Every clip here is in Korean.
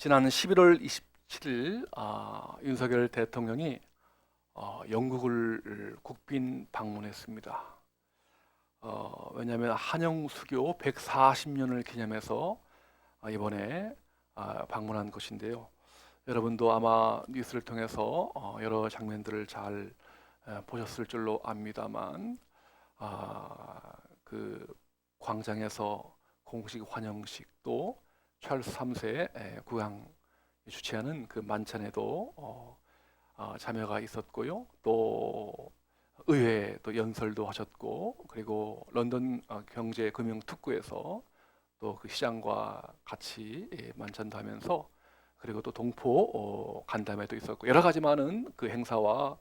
지난 11월 27일 윤석열 대통령이 영국을 국빈 방문했습니다. 왜냐하면 한영 수교 140년을 기념해서 이번에 방문한 것인데요. 여러분도 아마 뉴스를 통해서 여러 장면들을 잘 보셨을 줄로 압니다만 그 광장에서 공식 환영식 또 찰스 3세 국왕이 주최하는 그 만찬에도 참여가 있었고요. 또 의회 또 연설도 하셨고, 그리고 런던 경제금융특구에서 또 그 시장과 같이 만찬도 하면서, 그리고 또 동포 간담회도 있었고 여러 가지 많은 그 행사와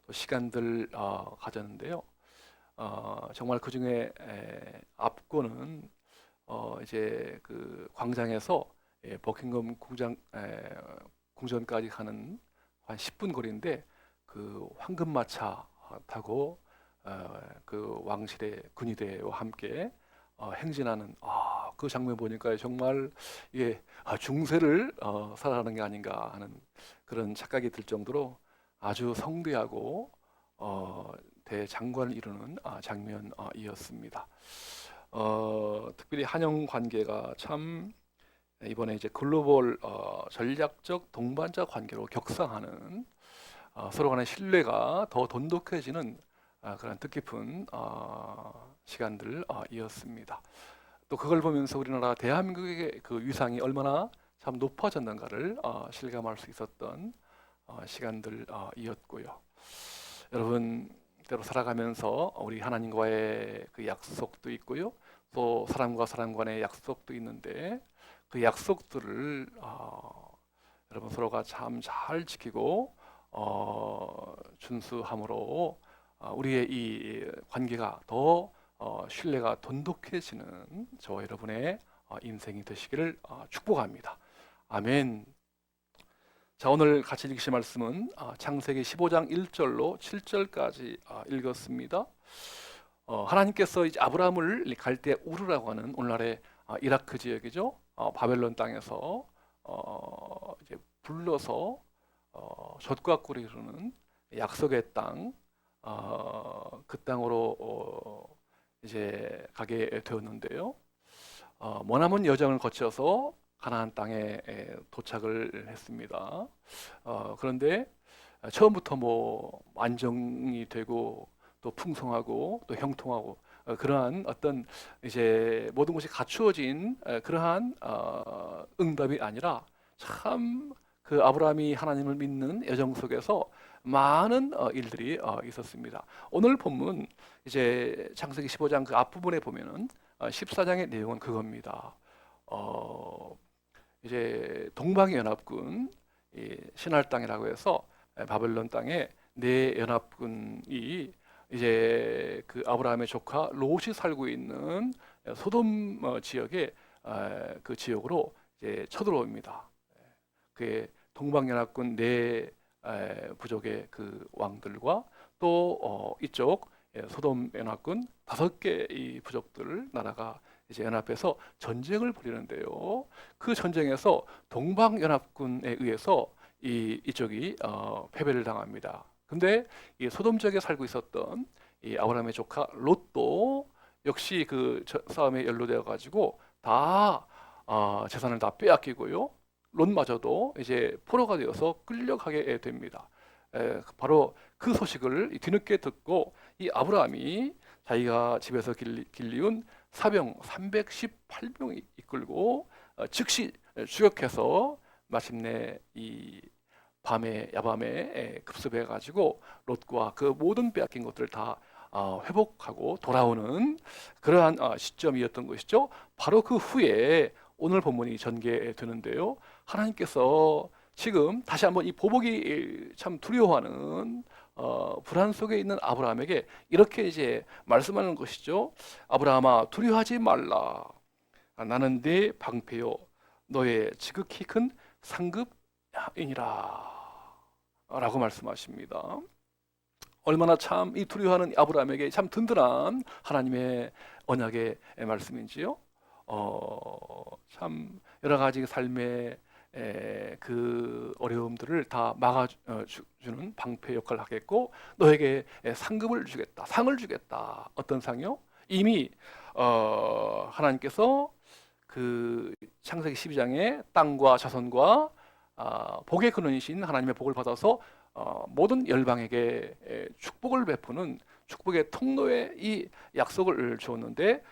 또 시간들 가졌는데요. 정말 그 중에 앞거는 이제 그 광장에서 버킹엄 궁전까지 가는 한 10분 거리인데, 그 황금마차 타고 그 왕실의 군의대와 함께 행진하는 그 장면 보니까 정말 이게 중세를 살아가는 게 아닌가 하는 그런 착각이 들 정도로 아주 성대하고 대장관을 이루는 장면이었습니다. 특별히 한영 관계가 참 이번에 이제 글로벌 전략적 동반자 관계로 격상하는, 서로 간의 신뢰가 더 돈독해지는 그런 뜻깊은 시간들이었습니다. 또 그걸 보면서 우리나라 대한민국의 그 위상이 얼마나 참 높아졌는가를 실감할 수 있었던 시간들이었고요. 여러분, 때로 살아가면서 우리 하나님과의 그 약속도 있고요, 또 사람과 사람 간의 약속도 있는데, 그 약속들을 여러분 서로가 참 잘 지키고 준수함으로 우리의 이 관계가 더 신뢰가 돈독해지는 저와 여러분의 인생이 되시기를 축복합니다. 아멘. 자, 오늘 같이 읽으실 말씀은 창세기 15장 1절로 7절까지 읽었습니다. 하나님께서 이제 아브라함을 갈대 우르라고 하는 오늘날의 이라크 지역이죠. 바벨론 땅에서 이제 불러서 젖과 꿀이 흐르는 약속의 땅, 그 땅으로 이제 가게 되었는데요. 머나먼 여정을 거쳐서 가나안 땅에 도착을 했습니다. 그런데 처음부터 뭐 안정이 되고 또 풍성하고 또 형통하고 그러한 어떤 이제 모든 것이 갖추어진 그러한 응답이 아니라, 참 그 아브라함이 하나님을 믿는 여정 속에서 많은 일들이 있었습니다. 오늘 본문 이제 창세기 15장 그 앞부분에 보면은 14장의 내용은 그겁니다. 이제 동방연합군 신할 땅이라고 해서 바벨론 땅에 네 연합군이 이제 그 아브라함의 조카 롯이 살고 있는 소돔 지역의 그 지역으로 이제 쳐들어옵니다. 그 동방연합군 네 부족의 그 왕들과 또 이쪽 소돔 연합군 5개의 부족들 나라가 이제 연합해서 전쟁을 벌이는데요. 그 전쟁에서 동방연합군에 의해서 이쪽이 패배를 당합니다. 근데 이 소돔 지역에 살고 있었던 이 아브라함의 조카 롯도 역시 그 싸움에 연루되어 가지고 다 재산을 다 빼앗기고요. 롯마저도 이제 포로가 되어서 끌려가게 됩니다. 바로 그 소식을 뒤늦게 듣고 이 아브라함이 자기가 집에서 길리운 사병 318명이 이끌고 즉시 추격해서 마침내 이 야밤에 급습해 가지고 롯과 그 모든 빼앗긴 것들을 다 회복하고 돌아오는 그러한 시점이었던 것이죠. 바로 그 후에 오늘 본문이 전개되는데요. 하나님께서 지금 다시 한번 이 보복이 참 두려워하는 불안 속에 있는 아브라함에게 이렇게 이제 말씀하는 것이죠. 아브라함아, 두려워하지 말라. 나는 네 방패요 너의 지극히 큰 상급이니라 라고 말씀하십니다. 얼마나 참 이 두려워하는 아브라함에게 참 든든한 하나님의 언약의 말씀인지요. 참 여러 가지 삶의 그 어려움들을 다 막아주는 방패 역할을 하겠고 너에게 상급을 주겠다, 상을 주겠다. 어떤 상이요? 이미 하나님께서 그 창세기 12장에 땅과 자손과 복의 근원이신 하나님의 복을 받아서 모든 열방에게 축복을 베푸는 축복의 통로에 이 약속을 주었는데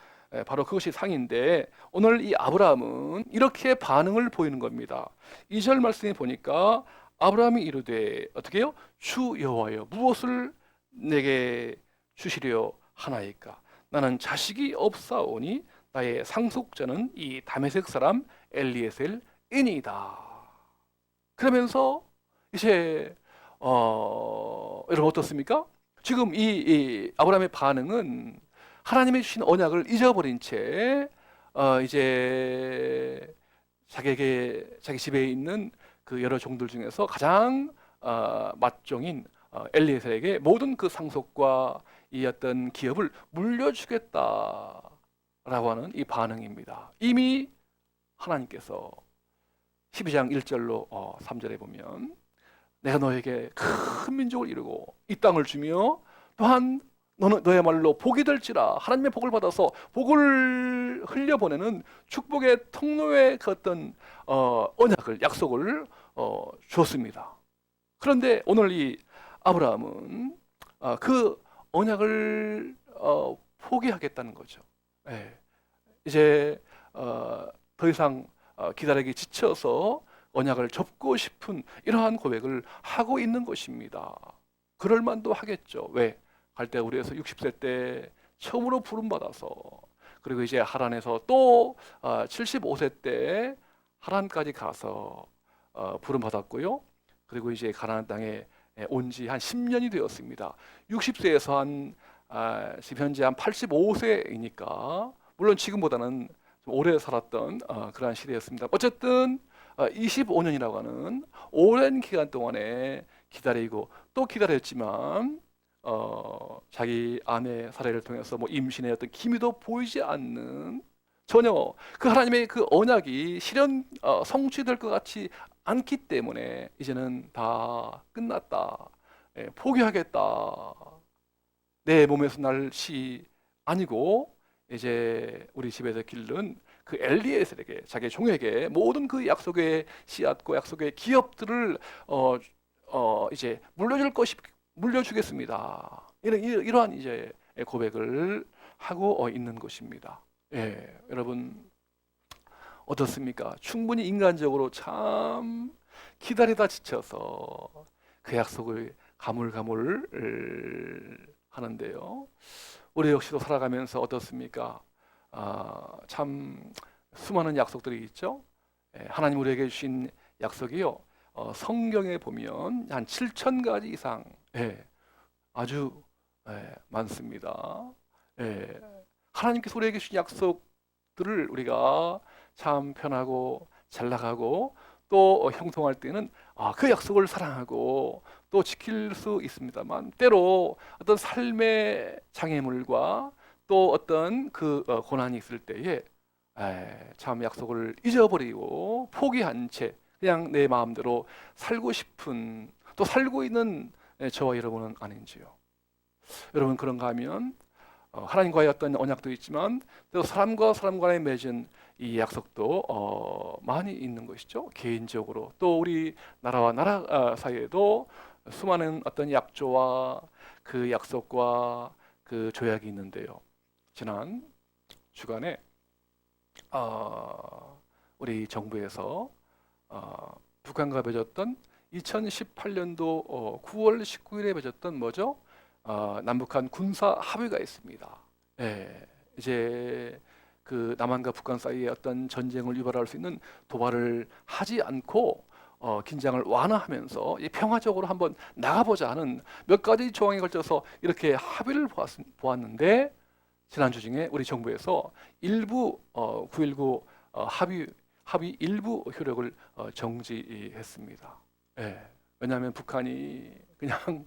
바로 그것이 상인데 오늘 이 아브라함은 이렇게 반응을 보이는 겁니다. 2절 말씀에 보니까 아브라함이 이르되 어떻게 해요? 주 여호와여 무엇을 내게 주시려 하나이까? 나는 자식이 없사오니 나의 상속자는 이 다메섹 사람 엘리에셀이니이다. 그러면서 이제 여러분 어떻습니까? 지금 이 아브라함의 반응은 하나님이 주신 언약을 잊어버린 채 이제 자기 집에 있는 그 여러 종들 중에서 가장 맏종인 엘리에셀에게 모든 그 상속과 이 어떤 기업을 물려주겠다라고 하는 이 반응입니다. 이미 하나님께서 12장 1절로 3절에 보면 내가 너에게 큰 민족을 이루고 이 땅을 주며 또한 너는 너야말로 복이 될지라 하나님의 복을 받아서 복을 흘려보내는 축복의 통로의 그 어떤 언약을 약속을 주었습니다. 그런데 오늘 이 아브라함은 그 언약을 포기하겠다는 거죠. 이제 더 이상 기다리기 지쳐서 언약을 접고 싶은 이러한 고백을 하고 있는 것입니다. 그럴 만도 하겠죠. 왜? 갈대 우리에서 60세 때 처음으로 부름 받아서 그리고 이제 하란에서 또 75세 때 하란까지 가서 부름 받았고요. 그리고 이제 가나안 땅에 온 지 한 10년이 되었습니다. 60세에서 지금 현재 한 85세이니까 물론 지금보다는 좀 오래 살았던 그러한 시대였습니다. 어쨌든 25년이라고 하는 오랜 기간 동안에 기다리고 또 기다렸지만 자기 아내 사례를 통해서 뭐 임신의 어떤 기미도 보이지 않는 전혀 그 하나님의 그 언약이 실현 성취될 것 같지 않기 때문에 이제는 다 끝났다. 포기하겠다. 내 몸에서 날 씨 아니고 이제 우리 집에서 기른 그 엘리에셀에게 자기 종에게 모든 그 약속의 씨앗과 약속의 기업들을 이제 물려주겠습니다. 이러한 이제 고백을 하고 있는 것입니다. 여러분 어떻습니까? 충분히 인간적으로 참 기다리다 지쳐서 그 약속을 가물가물 하는데요. 우리 역시도 살아가면서 어떻습니까? 참 수많은 약속들이 있죠. 하나님 우리에게 주신 약속이요. 성경에 보면 한 7,000가지 이상 아주 많습니다. 하나님께서 우리에게 주신 약속들을 우리가 참 편하고 잘 나가고 또 형통할 때는 그 약속을 사랑하고 또 지킬 수 있습니다만 때로 어떤 삶의 장애물과 또 어떤 그 고난이 있을 때에 참 약속을 잊어버리고 포기한 채 그냥 내 마음대로 살고 싶은 또 살고 있는 저와 여러분은 아닌지요. 여러분 그런가 하면 하나님과의 어떤 언약도 있지만 또 사람과 사람 간에 맺은 이 약속도 많이 있는 것이죠. 개인적으로 또 우리 나라와 나라 사이에도 수많은 어떤 약조와 그 약속과 그 조약이 있는데요. 지난 주간에 우리 정부에서 북한과 맺었던 2018년도 9월 19일에 맺었던 뭐죠? 남북한 군사 합의가 있습니다. 이제 그 남한과 북한 사이의 어떤 전쟁을 유발할 수 있는 도발을 하지 않고 긴장을 완화하면서 평화적으로 한번 나가보자 하는 몇 가지 조항에 걸쳐서 이렇게 합의를 보았는데 지난주 중에 우리 정부에서 일부 9.19 합의 일부 효력을 정지했습니다. 왜냐하면 북한이 그냥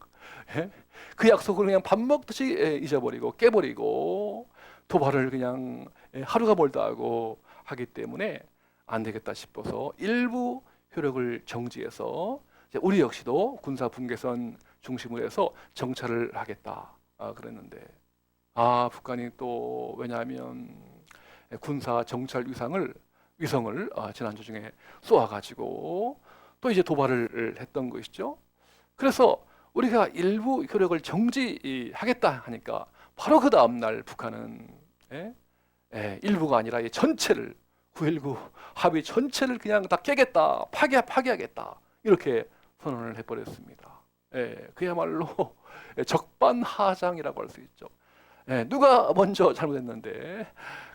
그 약속을 그냥 밥 먹듯이 잊어버리고 깨버리고 도발을 그냥 하루가 멀다 하고 하기 때문에 안 되겠다 싶어서 일부 효력을 정지해서 이제 우리 역시도 군사 분계선 중심으로 해서 정찰을 하겠다 그랬는데 북한이 또 왜냐하면 군사 정찰 위성을 지난주 중에 쏘아가지고 또 이제 도발을 했던 것이죠. 그래서 우리가 일부 효력을 정지하겠다 하니까 바로 그 다음날 북한은 일부가 아니라 전체를 9.19 합의 전체를 그냥 다 깨겠다, 파괴하겠다 이렇게 선언을 해버렸습니다. 그야말로 적반하장이라고 할 수 있죠. 누가 먼저 잘못했는데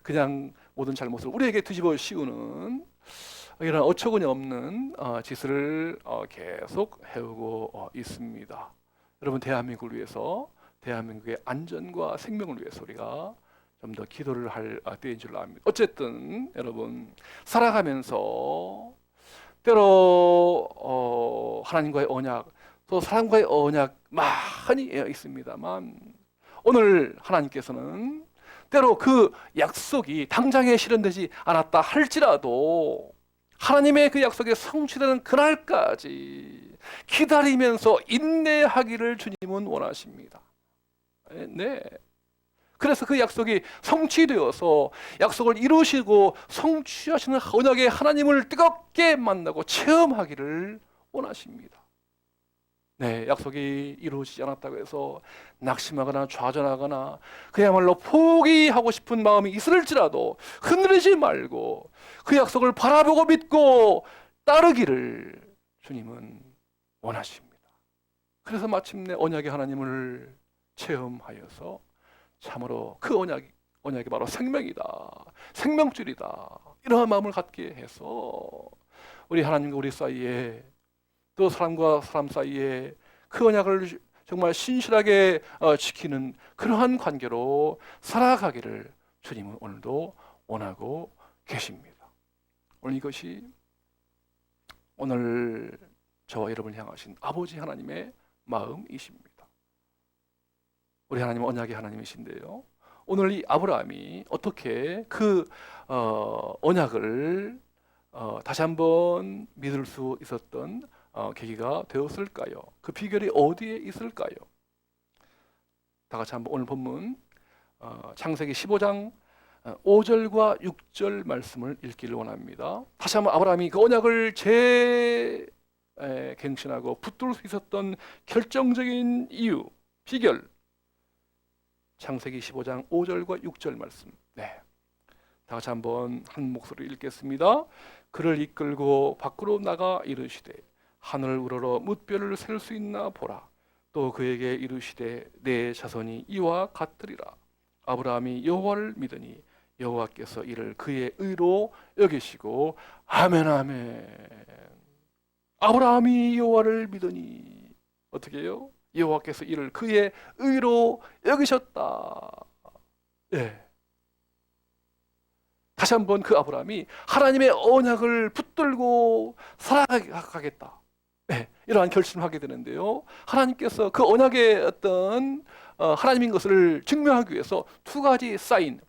그냥 모든 잘못을 우리에게 뒤집어 씌우는 이런 어처구니 없는 짓을 계속 해오고 있습니다. 여러분, 대한민국을 위해서, 대한민국의 안전과 생명을 위해서 우리가 좀 더 기도를 할 때인 줄 압니다. 어쨌든 여러분, 살아가면서 때로 하나님과의 언약, 또 사람과의 언약 많이 있습니다만 오늘 하나님께서는 때로 그 약속이 당장에 실현되지 않았다 할지라도 하나님의 그 약속이 성취되는 그날까지 기다리면서 인내하기를 주님은 원하십니다. 네. 그래서 그 약속이 성취되어서 약속을 이루시고 성취하시는 언약의 하나님을 뜨겁게 만나고 체험하기를 원하십니다. 네, 약속이 이루어지지 않았다고 해서 낙심하거나 좌절하거나 그야말로 포기하고 싶은 마음이 있을지라도 흔들리지 말고 그 약속을 바라보고 믿고 따르기를 주님은 원하십니다. 그래서 마침내 언약의 하나님을 체험하여서 참으로 그 언약이 바로 생명이다, 생명줄이다, 이러한 마음을 갖게 해서 우리 하나님과 우리 사이에 또 사람과 사람 사이에 그 언약을 정말 신실하게 지키는 그러한 관계로 살아가기를 주님은 오늘도 원하고 계십니다. 오늘 이것이 오늘 저와 여러분을 향하신 아버지 하나님의 마음이십니다. 우리 하나님은 언약의 하나님이신데요, 오늘 이 아브라함이 어떻게 그 언약을 다시 한번 믿을 수 있었던 계기가 되었을까요? 그 비결이 어디에 있을까요? 다 같이 한번 오늘 본문 창세기 15장 5절과 6절 말씀을 읽기를 원합니다. 다시 한번 아브라함이 그 언약을 갱신하고 붙들 수 있었던 결정적인 이유, 비결, 창세기 15장 5절과 6절 말씀. 네, 다 같이 한번 한 목소리 읽겠습니다. 그를 이끌고 밖으로 나가 이르시되 하늘을 우러러 뭇별을 셀 수 있나 보라. 또 그에게 이르시되 내 자손이 이와 같으리라. 아브라함이 여호와를 믿으니 여호와께서 이를 그의 의로 여기시고 아멘 아멘. 아브라함이 여호와를 믿으니 어떻게 해요? 여호와께서 이를 그의 의로 여기셨다. 다시 한번 그 아브라함이 하나님의 언약을 붙들고 살아가겠다, 이러한 결심을 하게 되는데요, 하나님께서 그 언약의 어떤 하나님인 것을 증명하기 위해서 두 가지 사인,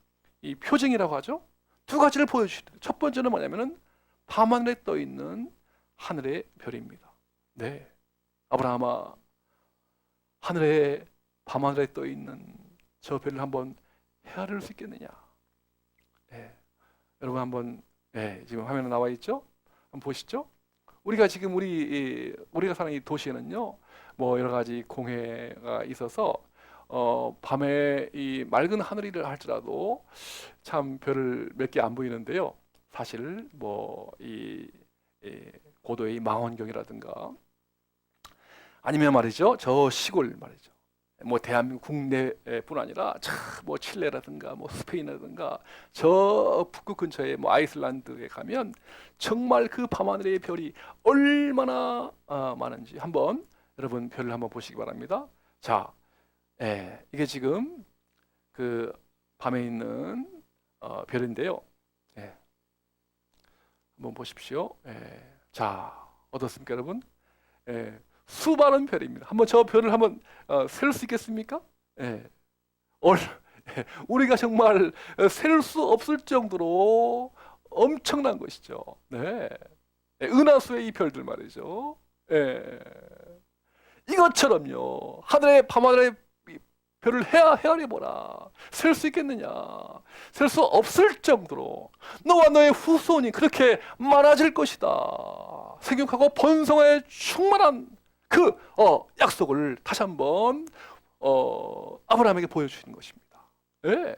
이 표징이라고 하죠, 두 가지를 보여주시죠. 첫 번째는 뭐냐면은 밤하늘에 떠 있는 하늘의 별입니다. 네, 아브라함아, 밤하늘에 떠 있는 저 별을 한번 헤아릴 수 있겠느냐? 여러분 한번 지금 화면에 나와 있죠? 한번 보시죠. 우리가 지금 우리가 사는 이 도시에는요, 뭐 여러 가지 공해가 있어서 밤에 이 맑은 하늘이라 할지라도 참 별을 몇 개 안 보이는데요. 사실 뭐 이 고도의 망원경이라든가 아니면 말이죠, 저 시골 말이죠, 뭐 대한민국 국내뿐 아니라 뭐 칠레라든가 뭐 스페인이라든가 저 북극 근처에 뭐 아이슬란드에 가면 정말 그 밤하늘의 별이 얼마나 많은지 한번 여러분 별을 한번 보시기 바랍니다. 자, 이게 지금 그 밤에 있는 별인데요. 한번 보십시오. 자, 어떻습니까, 여러분? 수많은 별입니다. 한번 저 별을 한번 셀 수 있겠습니까? 우리가 정말 셀 수 없을 정도로 엄청난 것이죠. 네. 은하수의 이 별들 말이죠. 예. 이것처럼요. 하늘의 밤하늘의 별을 헤아려 보라. 셀 수 있겠느냐? 셀 수 없을 정도로 너와 너의 후손이 그렇게 많아질 것이다. 생육하고 번성에 충만한 그 약속을 다시 한번 아브라함에게 보여주신 것입니다. 예.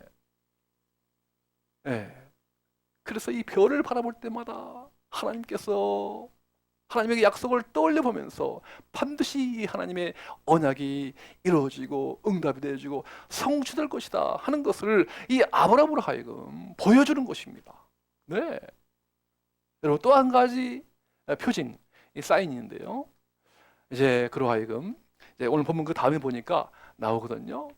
예. 그래서 이 별을 바라볼 때마다 하나님께서 하나님에게 약속을 떠올려 보면서 반드시 하나님의 언약이 이루어지고 응답이 되어지고 성취될 것이다 하는 것을 이 아브라함으로 하여금 보여주는 것입니다. 네. 여러분 또 한 가지 표징, 이 사인이 있는데요. 이제 그로 하여금 이제 오늘 본문 그 다음에 보니까 나오거든요.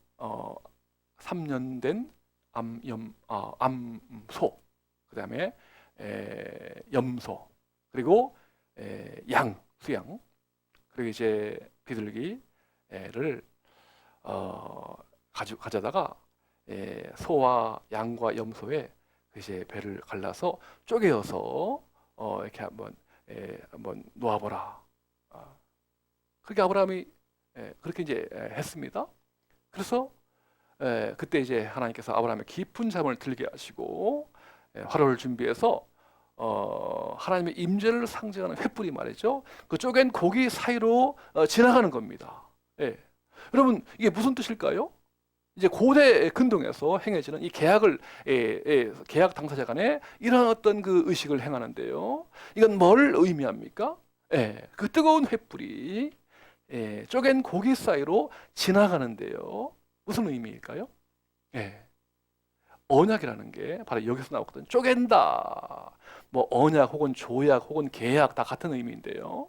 3년 된 암소, 그 다음에 염소, 그리고 양, 수양, 그리고 이제 비둘기를 가져다가 소와 양과 염소에 이제 배를 갈라서 쪼개어서 이렇게 한번 놓아보라. 그렇게 아브라함이 그렇게 이제 했습니다. 그래서 그때 이제 하나님께서 아브라함의 깊은 잠을 들게 하시고 화로를 준비해서 하나님의 임재를 상징하는 횃불이 말이죠. 그 쪼갠 고기 사이로 지나가는 겁니다. 예. 여러분 이게 무슨 뜻일까요? 이제 고대 근동에서 행해지는 이 계약 당사자 간에 이러한 어떤 그 의식을 행하는데요. 이건 뭘 의미합니까? 예. 그 뜨거운 횃불이 쪼갠 고기 사이로 지나가는데요. 무슨 의미일까요? 예. 언약이라는 게 바로 여기서 나오거든요. 쪼갠다. 뭐 언약 혹은 조약 혹은 계약 다 같은 의미인데요.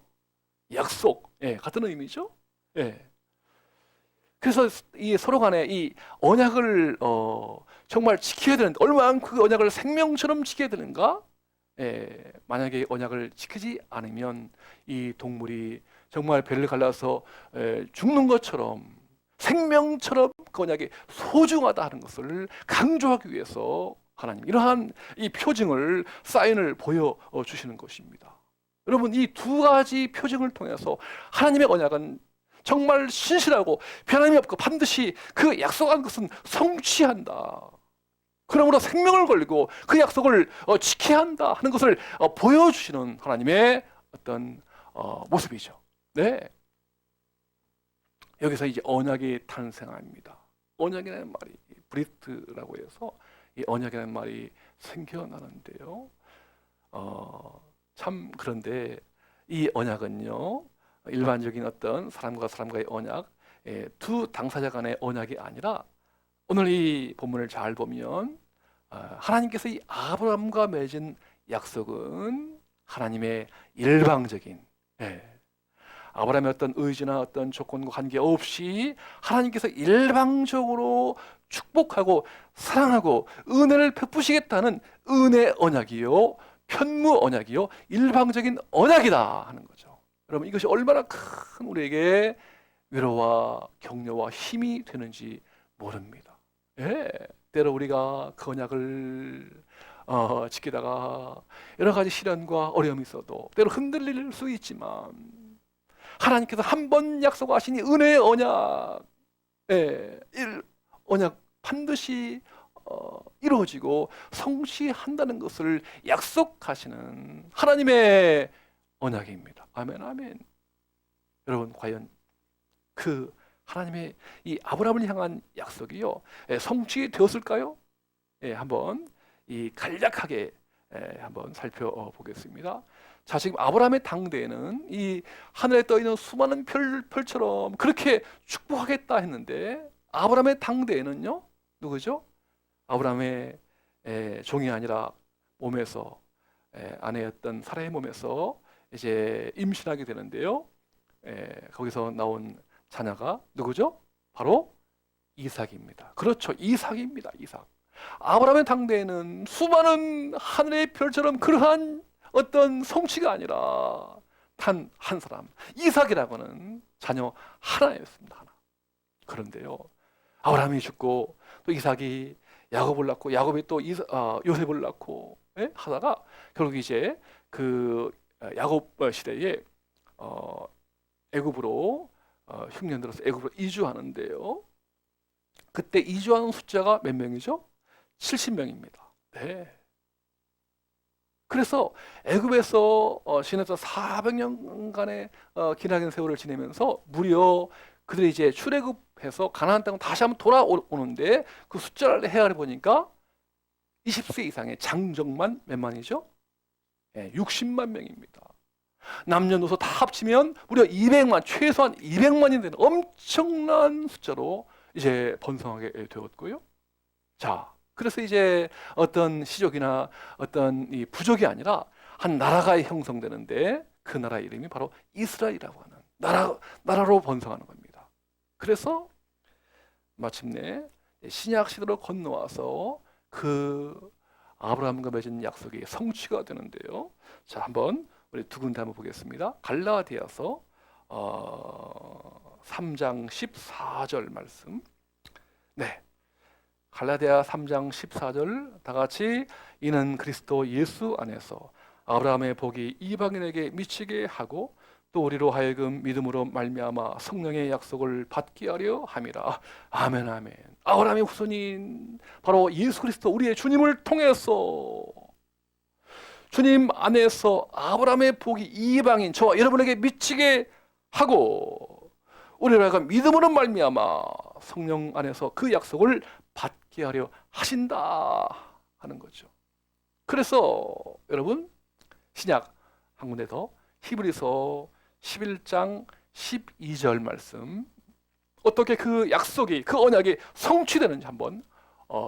약속, 같은 의미죠. 예. 그래서 이 서로 간에 이 언약을 정말 지켜야 되는데 얼마나 그 언약을 생명처럼 지켜야 되는가? 만약에 언약을 지키지 않으면 이 동물이 정말 배를 갈라서 죽는 것처럼 생명처럼 그 언약이 소중하다 하는 것을 강조하기 위해서 하나님 이러한 이 표징을 사인을 보여주시는 것입니다. 여러분 이 두 가지 표징을 통해서 하나님의 언약은 정말 신실하고 변함이 없고 반드시 그 약속한 것은 성취한다. 그러므로 생명을 걸고 그 약속을 지켜야 한다 하는 것을 보여주시는 하나님의 어떤 모습이죠. 네. 여기서 이제 언약이 탄생합니다. 언약이라는 말이 브리트라고 해서 이 언약이라는 말이 생겨나는데요. 참 그런데 이 언약은요 일반적인 어떤 사람과 사람과의 언약, 두 당사자 간의 언약이 아니라 오늘 이 본문을 잘 보면 하나님께서 이 아브라함과 맺은 약속은 하나님의 일방적인 아브라함의 어떤 의지나 어떤 조건과 관계없이 하나님께서 일방적으로 축복하고 사랑하고 은혜를 베푸시겠다는 은혜 언약이요 편무 언약이요 일방적인 언약이다 하는 거죠. 여러분 이것이 얼마나 큰 우리에게 위로와 격려와 힘이 되는지 모릅니다. 때로 우리가 그 언약을 지키다가 여러 가지 시련과 어려움이 있어도 때로 흔들릴 수 있지만 하나님께서 한 번 약속하신 이 은혜의 언약, 언약 반드시 이루어지고 성취한다는 것을 약속하시는 하나님의 언약입니다. 아멘, 아멘. 여러분 과연 그 하나님의 이 아브라함을 향한 약속이요 성취되었을까요? 한번 이 간략하게 한번 살펴보겠습니다. 자, 지금 아브라함의 당대에는 이 하늘에 떠 있는 수많은 별처럼 그렇게 축복하겠다 했는데 아브라함의 당대에는요 누구죠? 아브라함의 종이 아니라 몸에서 아내였던 사라의 몸에서 이제 임신하게 되는데요. 거기서 나온 자녀가 누구죠? 바로 이삭입니다. 그렇죠, 이삭입니다. 이삭. 아브라함의 당대에는 수많은 하늘의 별처럼 그러한 어떤 성취가 아니라 단 한 사람 이삭이라고는 자녀 하나였습니다. 하나. 그런데요 아브라함이 죽고 또 이삭이 야곱을 낳고 야곱이 또 요셉을 낳고 하다가 결국 이제 그 야곱 시대에 어, 애굽으로 흉년 들어서 애굽으로 이주하는데요. 그때 이주하는 숫자가 몇 명이죠? 70명입니다. 네. 그래서 애굽에서 지내서 400년간의 기나긴 세월을 지내면서 무려 그들이 이제 출애굽해서 가나안 땅으로 다시 한번 돌아오는데 그 숫자를 헤아려 보니까 20세 이상의 장정만 몇 만이죠? 네, 60만 명입니다. 남녀노소 다 합치면 무려 200만, 최소한 200만이 되는 엄청난 숫자로 이제 번성하게 되었고요. 자, 그래서 이제 어떤 시족이나 어떤 이 부족이 아니라 한 나라가 형성되는데 그 나라 이름이 바로 이스라엘이라고 하는 나라로 번성하는 겁니다. 그래서 마침내 신약 시대로 건너와서 그 아브라함과 맺은 약속이 성취가 되는데요. 자, 한번 우리 두 군데 한번 보겠습니다. 갈라디아서 3장 14절 말씀. 네. 갈라디아 3장 14절 다 같이 이는 그리스도 예수 안에서 아브라함의 복이 이방인에게 미치게 하고 또 우리로 하여금 믿음으로 말미암아 성령의 약속을 받게 하려 함이라. 아멘 아멘. 아브라함의 후손인 바로 예수 그리스도 우리의 주님을 통해서 주님 안에서 아브라함의 복이 이방인 저와 여러분에게 미치게 하고 우리로 하여금 믿음으로 말미암아 성령 안에서 그 약속을 받게 하려 하신다 하는 거죠. 그래서 여러분 신약 한 군데 더 히브리서 11장 12절 말씀 어떻게 그 약속이 그 언약이 성취되는지 한번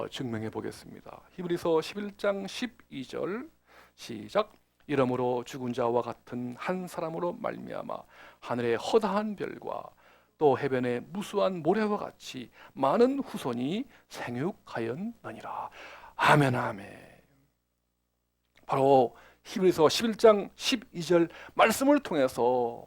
증명해 보겠습니다. 히브리서 11장 12절 시작. 이러므로 죽은 자와 같은 한 사람으로 말미암아 하늘의 허다한 별과 또 해변의 무수한 모래와 같이 많은 후손이 생육하였느니라. 아멘 아멘. 바로 히브리서 11장 12절 말씀을 통해서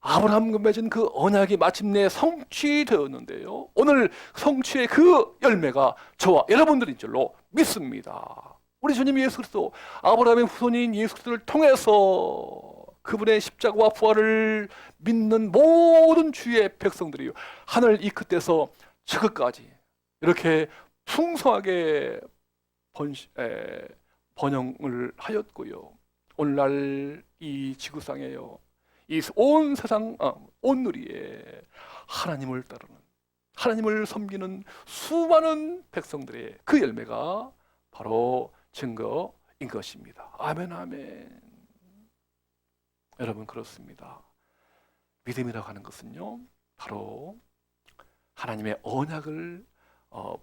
아브라함과 맺은 그 언약이 마침내 성취되었는데요. 오늘 성취의 그 열매가 저와 여러분들인 줄로 믿습니다. 우리 주님 예수 그리스도 아브라함의 후손인 예수 그리스도를 통해서 그분의 십자가와 부활을 믿는 모든 주의 백성들이 하늘 이 끝에서 저 끝까지 이렇게 풍성하게 번영을 하였고요. 오늘날 이 지구상에요, 이 온 세상 온 누리에 하나님을 따르는 하나님을 섬기는 수많은 백성들의 그 열매가 바로 증거인 것입니다. 아멘 아멘. 여러분 그렇습니다. 믿음이라고 하는 것은요 바로 하나님의 언약을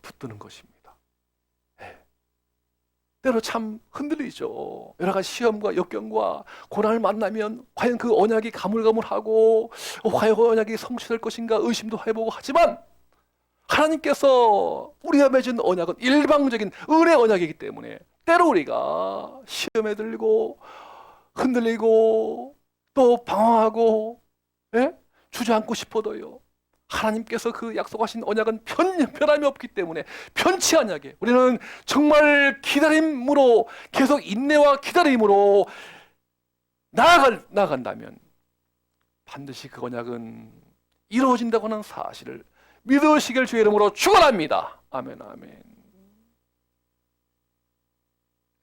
붙드는 것입니다. 네. 때로 참 흔들리죠. 여러 가지 시험과 역경과 고난을 만나면 과연 그 언약이 가물가물하고 과연 그 언약이 성취될 것인가 의심도 해보고 하지만 하나님께서 우리가 맺은 언약은 일방적인 은혜 언약이기 때문에 때로 우리가 시험에 들고 흔들리고 또 방황하고 주저앉고 싶어도요 하나님께서 그 약속하신 언약은 변함이 없기 때문에 변치 않게 우리는 정말 기다림으로 계속 인내와 기다림으로 나아간다면 반드시 그 언약은 이루어진다고 하는 사실을 믿으시길 주의 이름으로 축원합니다. 아멘 아멘.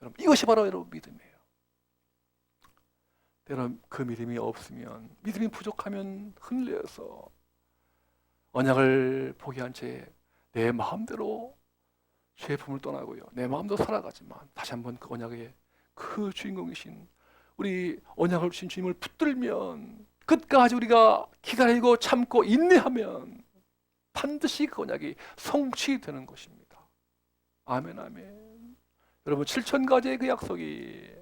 여러분 이것이 바로 여러분 믿음이에요. 때론 그 믿음이 없으면 믿음이 부족하면 흔들려서 언약을 포기한 채 내 마음대로 죄의 품을 떠나고요 내 마음대로 살아가지만 다시 한번 그 언약의 그 주인공이신 우리 언약을 주신 주님을 붙들면 끝까지 우리가 기다리고 참고 인내하면 반드시 그 언약이 성취되는 것입니다. 아멘 아멘. 여러분 7,000가지의 그 약속이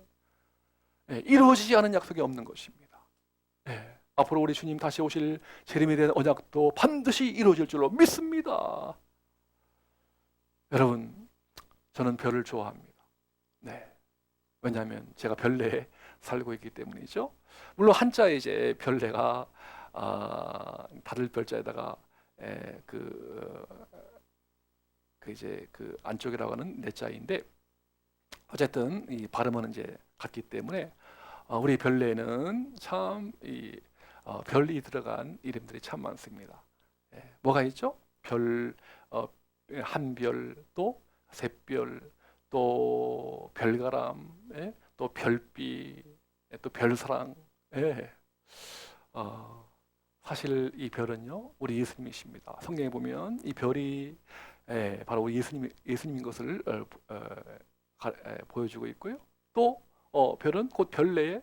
이루어지지 않은 약속이 없는 것입니다. 앞으로 우리 주님 다시 오실 재림에 대한 언약도 반드시 이루어질 줄로 믿습니다. 여러분 저는 별을 좋아합니다. 왜냐하면 제가 별내에 살고 있기 때문이죠. 물론 한자에 이제 별내가 다들 별자에다가 이제 그 안쪽이라고 하는 내자인데 어쨌든 이 발음은 이제 같기 때문에 우리 별내에는 참 별이 들어간 이름들이 참 많습니다. 뭐가 있죠? 별, 한 별, 또 샛별, 또 별가람, 또 별빛, 또 별사랑. 예. 어, 사실 이 별은요, 우리 예수님이십니다. 성경에 보면 이 별이 바로 우리 예수님인 것을 보여주고 있고요. 또 별은 곧 별내의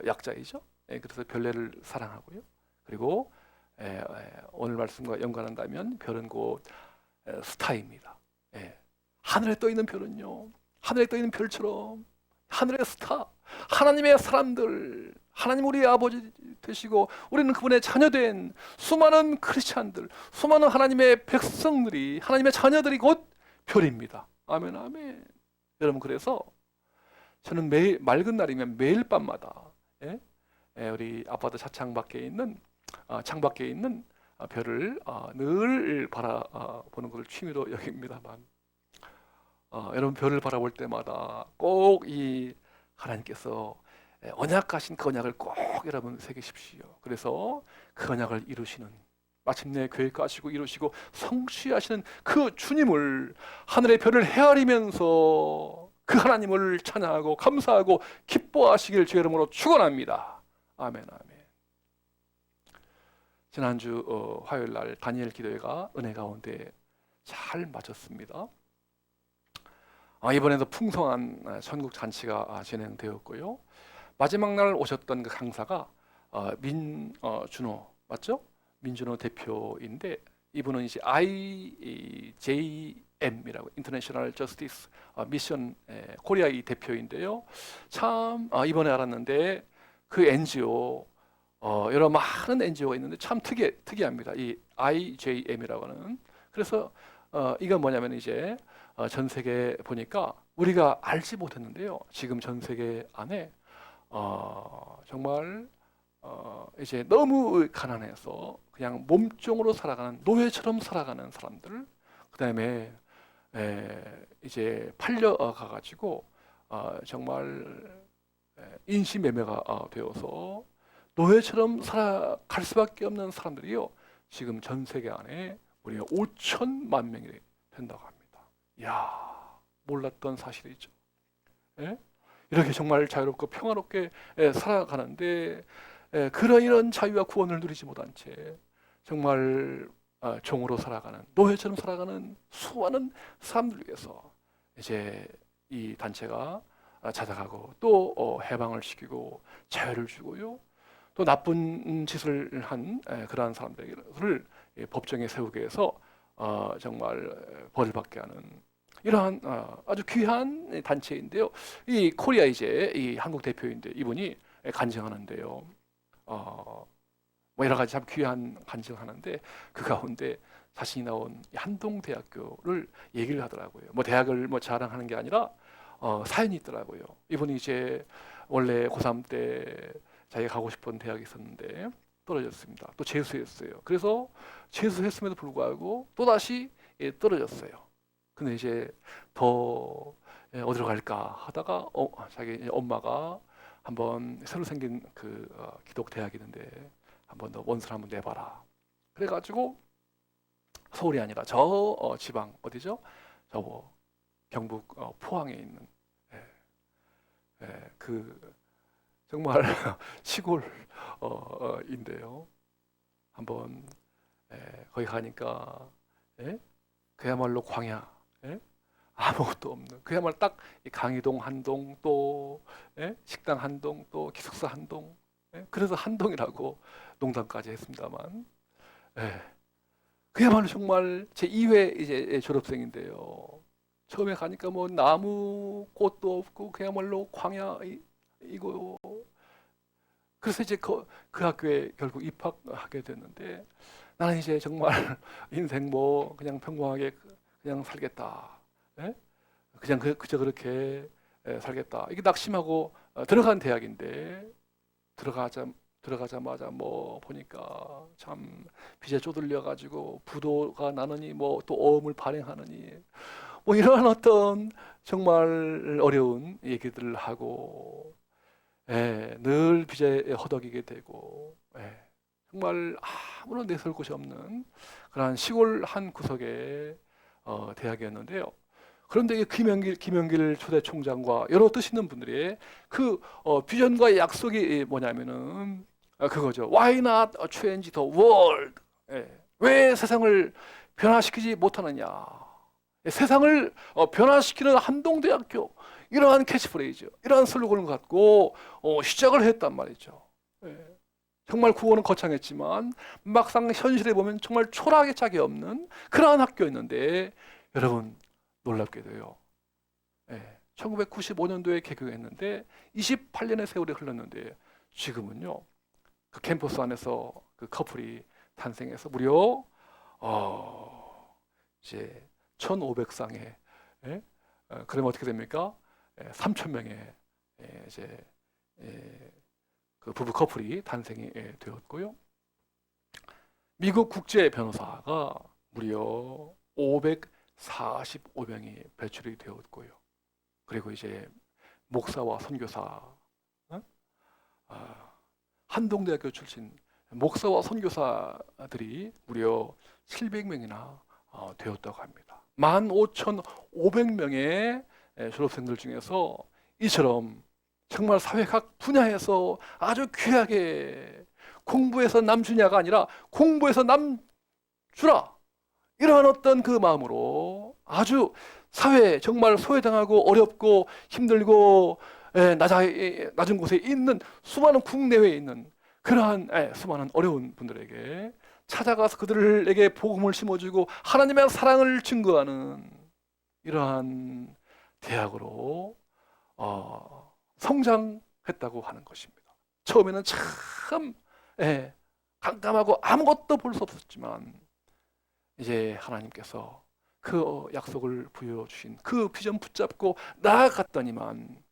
약자이죠. 그래서 별내를 사랑하고요. 그리고 오늘 말씀과 연관한다면 별은 곧 스타입니다. 하늘에 떠 있는 별은요, 하늘에 떠 있는 별처럼 하늘의 스타, 하나님의 사람들, 하나님 우리 아버지 되시고 우리는 그분의 자녀된 수많은 크리스찬들, 수많은 하나님의 백성들이, 하나님의 자녀들이 곧 별입니다. 아멘, 아멘. 여러분, 그래서 저는 매일 맑은 날이면 매일 밤마다 우리 아파트 차창밖에 있는 창밖에 있는 별을 늘 바라보는 것을 취미로 여깁니다만, 여러분, 별을 바라볼 때마다 꼭 이 하나님께서 언약하신 그 언약을 꼭 여러분 새기십시오. 그래서 그 언약을 이루시는, 마침내 계획하시고 이루시고 성취하시는 그 주님을, 하늘의 별을 헤아리면서 그 하나님을 찬양하고 감사하고 기뻐하시길 주의 이름으로 축원합니다. 아멘, 아멘. 지난주 화요일 날 다니엘 기도회가 은혜 가운데 잘 마쳤습니다. 이번에도 풍성한 천국 잔치가 진행되었고요. 마지막 날 오셨던 그 강사가 민준호 맞죠? 민준호 대표인데, 이분은 이제 IJM이라고 인터내셔널 저스티스 미션 코리아의 대표인데요. 참 이번에 알았는데 그 NGO 여러 많은 NGO가 있는데 참 특이합니다. 이 IJM이라고 하는. 그래서 이건 뭐냐면 이제 전 세계 보니까 우리가 알지 못했는데요. 지금 전 세계 안에 정말 이제 너무 가난해서 그냥 몸종으로 살아가는, 노예처럼 살아가는 사람들, 그다음에 이제 팔려가 가지고 정말 인신매매가 되어서 노예처럼 살아갈 수밖에 없는 사람들이요, 지금 전 세계 안에 우리가 5천만 명이 된다고 합니다. 이야, 몰랐던 사실이죠. 이렇게 정말 자유롭고 평화롭게 살아가는데 이런 자유와 구원을 누리지 못한 채 정말 종으로 살아가는, 노예처럼 살아가는 수많은 사람들 위해서 이제 이 단체가 찾아가고 또 해방을 시키고 자유를 주고요, 또 나쁜 짓을 한 그러한 사람들을 법정에 세우게 해서 정말 벌을 받게 하는 이러한 아주 귀한 단체인데요. 이 코리아 이제 이 한국 대표인데 이분이 간증하는데요. 뭐 여러 가지 참 귀한 간증하는데 그 가운데 자신이 나온 한동대학교를 얘기를 하더라고요. 뭐 대학을 뭐 자랑하는 게 아니라 사연이 있더라고요. 이분이 이제 원래 고3 때 자기가 가고 싶은 대학이 있었는데 떨어졌습니다. 또 재수했어요. 그래서 재수했음에도 불구하고 또 다시 떨어졌어요. 근데 이제 더 어디로 갈까 하다가 자기 엄마가 한번 새로 생긴 그 기독 대학이 있는데 한번 더 원서를 한번 내봐라. 그래가지고 서울이 아니라 저 지방 어디죠? 저 경북 포항에 있는 그 정말 시골인데요. 한번 거기 가니까 그야말로 광야, 아무것도 없는, 그야말로 딱 강의동 한 동, 또 식당 한 동, 또 기숙사 한 동, 그래서 한동이라고 농담까지 했습니다만, 그야말로 정말 제 2회 이제 졸업생인데요. 처음에 가니까 뭐 나무 꽃도 없고 그야말로 광야이고, 그래서 이제 그 학교에 결국 입학하게 됐는데, 나는 이제 정말 인생 뭐 그냥 평범하게 그냥 살겠다, 그냥 그저 그렇게 살겠다, 이게 낙심하고 들어간 대학인데, 들어가자마자 뭐 보니까 참 빚에 쪼들려 가지고 부도가 나느니 뭐 또 어음을 발행하느니 뭐 이러한 어떤 정말 어려운 얘기들을 하고, 늘 빚에 허덕이게 되고, 정말 아무런 내세울 곳이 없는 그러한 시골 한 구석의 대학이었는데요. 그런데 이 김영길 초대 총장과 여러 뜻 있는 분들의 그 비전과 약속이 뭐냐면은 그거죠. Why not change the world? 왜 세상을 변화시키지 못하느냐? 세상을 변화시키는 한동대학교, 이러한 캐치프레이즈, 이러한 슬로건을 갖고 시작을 했단 말이죠. 정말 구호는 거창했지만 막상 현실에 보면 정말 초라하게 짝이 없는 그러한 학교였는데, 여러분 놀랍게도요, 1995년도에 개교했는데 28년의 세월이 흘렀는데 지금은요, 그 캠퍼스 안에서 그 커플이 탄생해서 무려 이제 1,500쌍의, 그러면 어떻게 됩니까? 3,000명의 이제 그 부부 커플이 탄생이 되었고요. 미국 국제 변호사가 무려 545명이 배출이 되었고요. 그리고 이제 목사와 선교사, 한동대학교 출신 목사와 선교사들이 무려 700명이나 되었다고 합니다. 15,500명의 졸업생들 중에서 이처럼 정말 사회학 분야에서 아주 귀하게 공부해서 남주냐가 아니라 공부해서 남주라, 이러한 어떤 그 마음으로 아주 사회에 정말 소외당하고 어렵고 힘들고 낮은 곳에 있는 수많은 국내외에 있는 그러한 수많은 어려운 분들에게 찾아가서 그들에게 복음을 심어주고 하나님의 사랑을 증거하는 이러한 대학으로 성장했다고 하는 것입니다. 처음에는 참 깜깜하고 아무것도 볼 수 없었지만 이제 하나님께서 그 약속을 부여주신 그 비전 붙잡고 나아갔더니만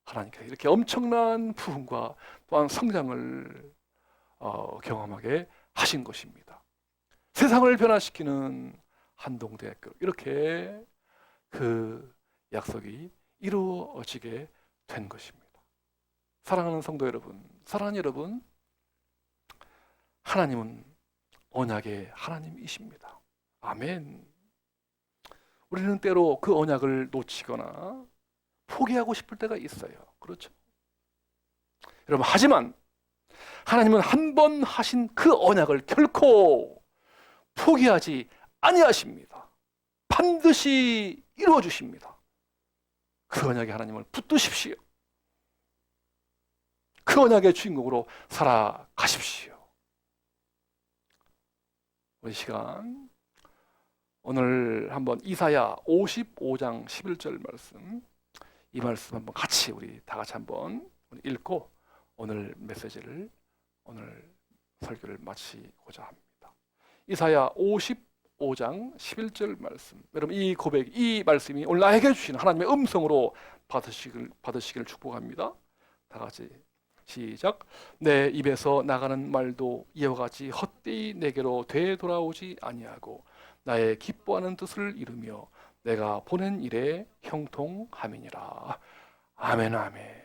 하나님께서 이렇게 엄청난 부흥과 또한 성장을 경험하게 하신 것입니다. 세상을 변화시키는 한동대학교, 이렇게 그 약속이 이루어지게 된 것입니다. 사랑하는 성도 여러분, 사랑하는 여러분, 하나님은 언약의 하나님이십니다. 아멘. 우리는 때로 그 언약을 놓치거나 포기하고 싶을 때가 있어요. 그렇죠? 여러분, 하지만 하나님은 한 번 하신 그 언약을 결코 포기하지 아니하십니다. 반드시 이루어 주십니다. 그 언약의 하나님을 붙드십시오. 그 언약의 주인공으로 살아가십시오. 우리 시간 오늘 한번 이사야 55장 11절 말씀, 이 말씀 한번 같이 우리 다 같이 한번 읽고 오늘 메시지를, 오늘 설교를 마치고자 합니다. 이사야 55장 11절 말씀, 여러분 이 고백, 이 말씀이 오늘 나에게 주신 하나님의 음성으로 받으시기를 축복합니다. 다 같이 시작. 내 입에서 나가는 말도 이와 같이 헛되이 내게로 되돌아오지 아니하고 나의 기뻐하는 뜻을 이루며 내가 보낸 일에 형통함이니라. 아멘, 아멘.